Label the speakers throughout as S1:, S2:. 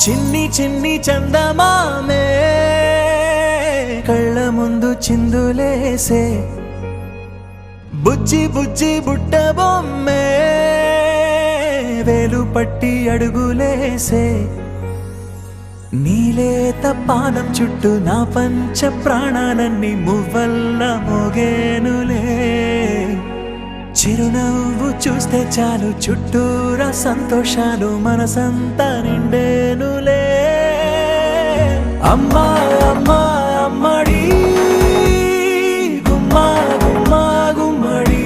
S1: చిన్ని చిన్ని చందమామే కళ్ళ ముందు చిందులేసే బుజ్జి బుజ్జి బుట్ట బొమ్మే వేలు పట్టి అడుగులేసే నీలేత పానం చుట్టూ నా పంచ ప్రాణాలన్నీ మువ్వల్ల మోగేనులే చిరునవ్వు చూస్తే చాలు చుట్టూరా సంతోషాలు మనసంతా నిండేనులే అమ్మా అమ్మా అమ్మడి గుమ్మా గుమ్మా గుమ్మడి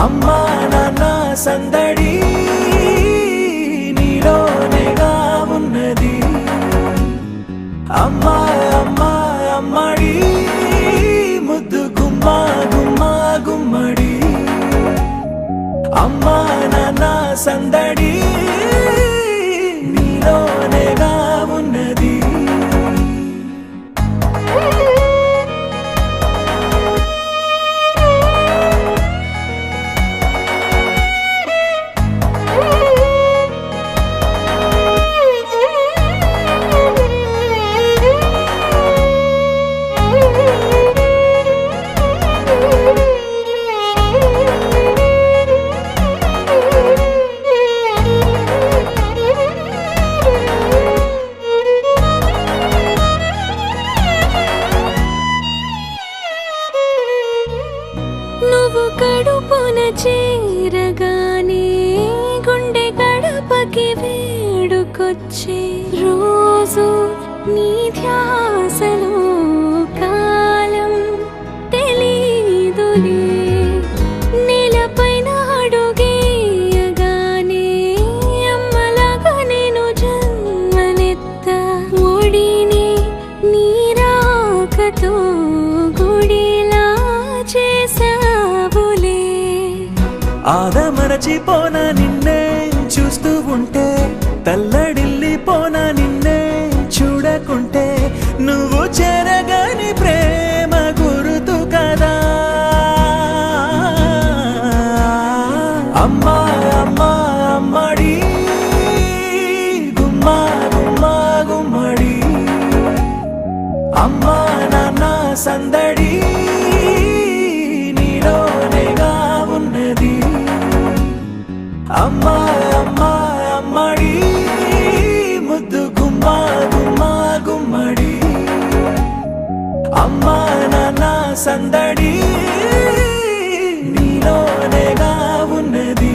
S1: అమ్మా నాన్న సందడి నీలోనేగా ఉన్నది అమ్మా అమ్మా అమ్మడి ముద్దు గుమ్మా గుమ్మా గుమ్మడి అమ్మా నాన్న సందడి నీలోనేగా ఉన్నది
S2: కడుపున చేరగానే గుండె గడపకి వేడుకొచ్చే రోజు నీ ధ్యాసలో కాలం తెలీదులే నేలపైన అడుగేయగానే అమ్మలాగా నేను జన్మనెత్త ఒడిని నీ రాకతో గుడిలా చేసా
S1: ఆదమరచిపోనా నిన్నే చూస్తూ ఉంటే తల్లడిల్లిపోనా నిన్నే చూడకుంటే నువ్వు చెరగని ప్రేమ గురుతు కదా అమ్మా అమ్మా అమ్మడి గుమ్మా గుమ్మా గుమ్మడి అమ్మా నాన్న సందడి నీలోనేగా ఉన్నది అమ్మా అమ్మా అమ్మడి ముద్దు గుమ్మా గుమ్మా గుమ్మడి అమ్మా నాన్న సందడి నీలోనేగా ఉన్నది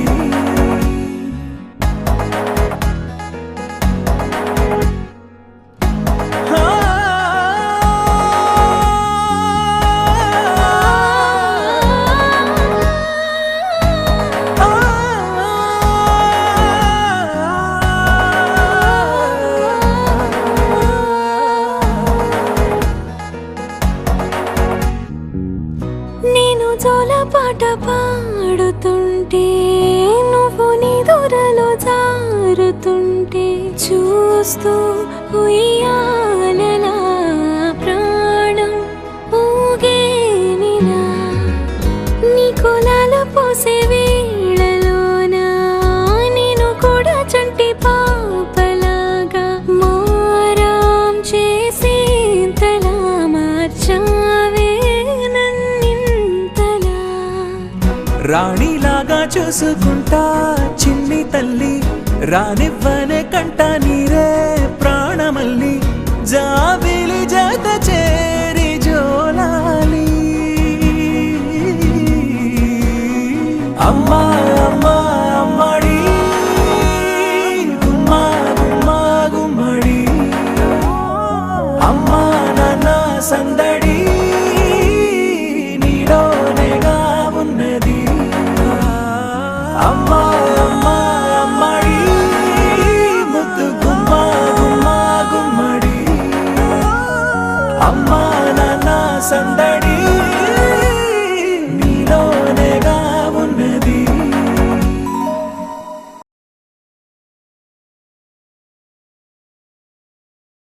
S2: నేను జోలపాట పాడుతుంటే నువ్వు నీ దూరలో జారుతుంటే చూస్తూ ఉయ్యాలలా ప్రాణం ఊగేనిలా నీ కులాల పోసే వేళలోనా నేను కూడా చంటి పాపలాగా మారాం చేసేంతలా మార్చావే
S1: రాణిలాగా చూసుకుంటా చిన్ని తల్లి రానివ్వనే కంట నీరే ప్రాణమల్లి జాబిలి జత చే